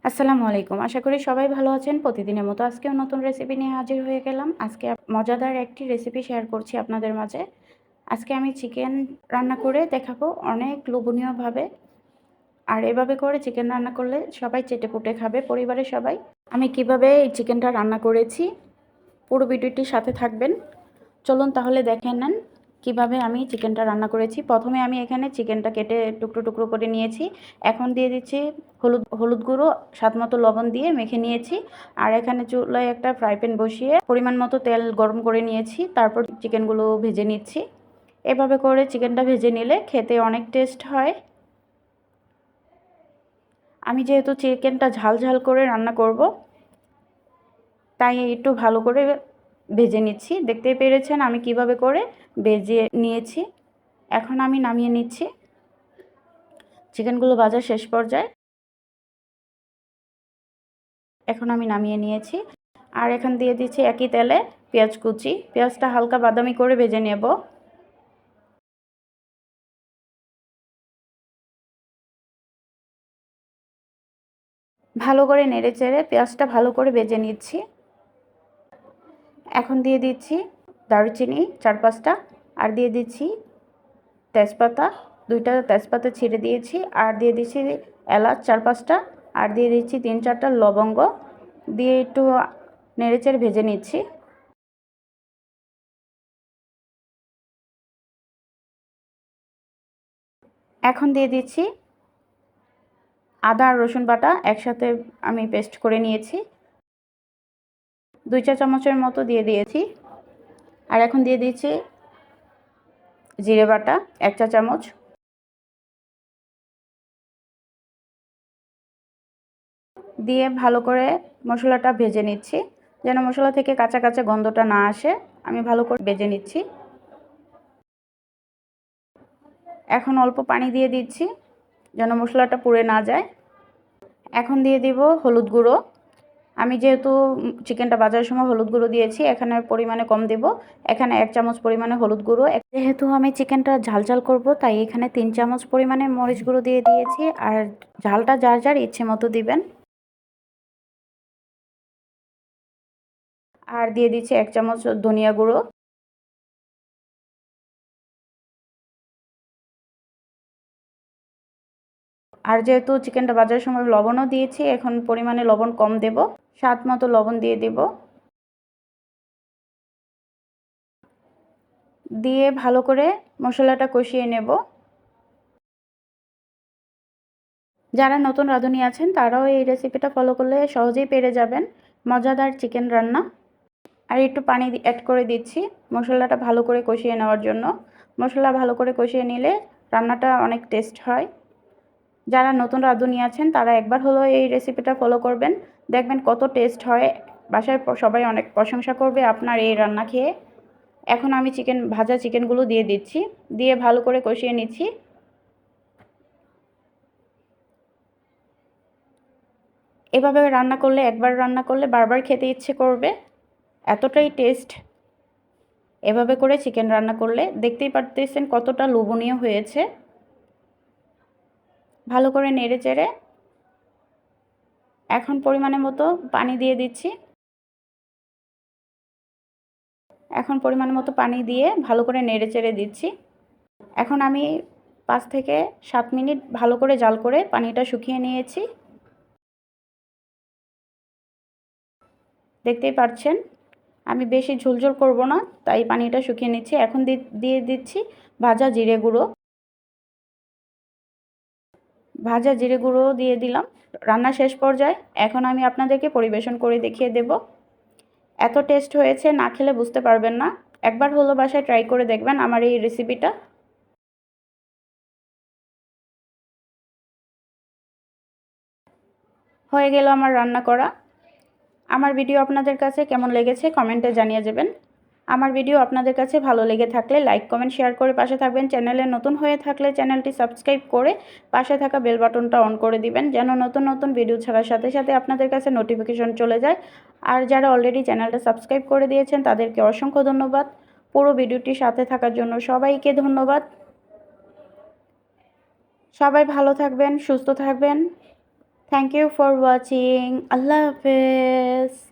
আসসালামু আলাইকুম। আশা করি সবাই ভালো আছেন। প্রতিদিনের মতো আজকেও নতুন রেসিপি নিয়ে হাজির হয়ে গেলাম। আজকে মজাদার একটি রেসিপি শেয়ার করছি আপনাদের মাঝে। আজকে আমি চিকেন রান্না করে দেখাবো অনেক লোভনীয়ভাবে। আর এভাবে করে চিকেন রান্না করলে সবাই চেটেপুটে খাবে, পরিবারের সবাই। আমি কিভাবে এই চিকেনটা রান্না করেছি পুরো ভিডিওটির সাথে থাকবেন। চলুন তাহলে দেখে নেন কিভাবে আমি চিকেনটা রান্না করেছি। প্রথমে আমি এখানে চিকেনটা কেটে টুকরো টুকরো করে নিয়েছি। এখন দিয়ে দিচ্ছি হলুদ গুঁড়ো, স্বাদমতো লবণ দিয়ে মেখে নিয়েছি। আর এখানে চুলায় একটা ফ্রাই প্যান বসিয়ে পরিমাণ মতো তেল গরম করে নিয়েছি। তারপর চিকেনগুলো ভেজে নিচ্ছি। এভাবে করে চিকেনটা ভেজে নিলে খেতে অনেক টেস্ট হয়। আমি যেহেতু চিকেনটা ঝাল ঝাল করে রান্না করব, তাই একটু ভালো করে ভেজে নিচ্ছি। দেখতেই পেরেছেন আমি কিভাবে করে ভেজে নিয়েছি। এখন আমি নামিয়ে নিচ্ছি। চিকেনগুলো ভাজা শেষ পর্যায়ে এখন আমি নামিয়ে নিয়েছি। আর এখন দিয়ে দিচ্ছি একই তেলে পেঁয়াজ কুচি। পেঁয়াজটা হালকা বাদামি করে ভেজে নেব। ভালো করে নেড়ে চেড়ে পেঁয়াজটা ভালো করে ভেজে নিচ্ছি। এখন দিয়ে দিচ্ছি দারুচিনি 4-5টা, আর দিয়ে দিচ্ছি তেজপাতা 2টা, তেজপাতা ছিঁড়ে দিয়েছি। আর দিয়ে দিচ্ছি এলাচ 4-5টা, আর দিয়ে দিচ্ছি 3-4টা লবঙ্গ দিয়ে একটু নেড়েচেড়ে ভেজে নিচ্ছি। এখন দিয়ে দিচ্ছি আদা আর রসুন বাটা একসাথে আমি পেস্ট করে নিয়েছি, 2 চা চামচের মতো দিয়ে দিয়েছি। আর এখন দিয়ে দিচ্ছি জিরে বাটা 1 চা চামচ। দিয়ে ভালো করে মশলাটা ভেজে নিচ্ছি, যেন মশলা থেকে কাঁচা কাঁচা গন্ধটা না আসে। আমি ভালো করে ভেজে নিচ্ছি। এখন অল্প পানি দিয়ে দিচ্ছি যেন মশলাটা পুড়ে না যায়। এখন দিয়ে দিব হলুদ গুঁড়ো। আমি যেহেতু চিকেনটা ভাজার সময় হলুদ গুঁড়ো দিয়েছি, এখানে পরিমাণে কম দেব। এখানে 1 চামচ পরিমাণে হলুদ গুঁড়ো। যেহেতু আমি চিকেনটা ঝাল ঝাল করব, তাই এখানে 3 চামচ পরিমাণে মরিচ গুঁড়ো দিয়ে দিয়েছি। আর ঝালটা যার যার ইচ্ছে মতো দিবেন। আর দিয়ে দিচ্ছি 1 চামচ ধনিয়া গুঁড়ো। আর যেহেতু চিকেনটা ভাজার সময় লবণও দিয়েছি, এখন পরিমাণে লবণ কম দেব। স্বাদ মতো লবণ দিয়ে দেব। দিয়ে ভালো করে মশলাটা কষিয়ে নেব। যারা নতুন রাঁধুনি আছেন তারাও এই রেসিপিটা ফলো করলে সহজেই পেরে যাবেন মজাদার চিকেন রান্না। আর একটু পানি অ্যাড করে দিচ্ছি মশলাটা ভালো করে কষিয়ে নেওয়ার জন্য। মশলা ভালো করে কষিয়ে নিলে রান্নাটা অনেক টেস্ট হয়। যারা নতুন রাঁধুনি আছেন তারা একবার হলেও এই রেসিপিটা ফলো করবেন, দেখবেন কত টেস্ট হয়। বাসায় সবাই অনেক প্রশংসা করবে আপনার এই রান্না খেয়ে। এখন আমি ভাজা চিকেনগুলো দিয়ে দিচ্ছি, দিয়ে ভালো করে কষিয়ে নিচ্ছি। এভাবে রান্না করলে, একবার রান্না করলে বারবার খেতে ইচ্ছে করবে, এতটাই টেস্ট। এভাবে করে চিকেন রান্না করলে দেখতেই পারতেছেন কতটা লোভনীয় হয়েছে। ভালো করে নেড়ে চেড়ে এখন পরিমাণের মতো পানি দিয়ে দিচ্ছি। এখন পরিমাণ মতো পানি দিয়ে ভালো করে নেড়ে চেড়ে দিচ্ছি। এখন আমি 5 থেকে 7 মিনিট ভালো করে জাল করে পানিটা শুকিয়ে নিয়েছি। দেখতেই পাচ্ছেন আমি বেশি ঝোলঝোল করব না, তাই পানিটা শুকিয়ে নিচ্ছি। এখন দিয়ে দিচ্ছি ভাজা জিরে গুঁড়ো। ভাজা জিরে গুঁড়ো দিয়ে দিলাম রান্না শেষ পর্যায়ে। এখন আমি আপনাদেরকে পরিবেশন করে দেখিয়ে দেব। এত টেস্ট হয়েছে, না খেলে বুঝতে পারবেন না। একবার হলো বাসায় ট্রাই করে দেখবেন আমার এই রেসিপিটা। হয়ে গেল আমার রান্না করা। আমার ভিডিও আপনাদের কাছে কেমন লেগেছে কমেন্টে জানিয়ে যাবেন। আমার ভিডিও আপনাদের কাছে ভালো লেগে থাকলে লাইক কমেন্ট শেয়ার করে পাশে থাকবেন। চ্যানেলে নতুন হয়ে থাকলে চ্যানেলটি সাবস্ক্রাইব করে পাশে থাকা বেল বাটনটা অন করে দিবেন, যেন নতুন নতুন ভিডিও ছাড়ার সাথে সাথে আপনাদের কাছে নোটিফিকেশন চলে যায়। আর যারা অলরেডি চ্যানেলটা সাবস্ক্রাইব করে দিয়েছেন তাদেরকে অসংখ্য ধন্যবাদ। পুরো ভিডিওটির সাথে থাকার জন্য সবাইকে ধন্যবাদ। সবাই ভালো থাকবেন, সুস্থ থাকবেন। Thank you for watching. আল্লাহ হাফেজ।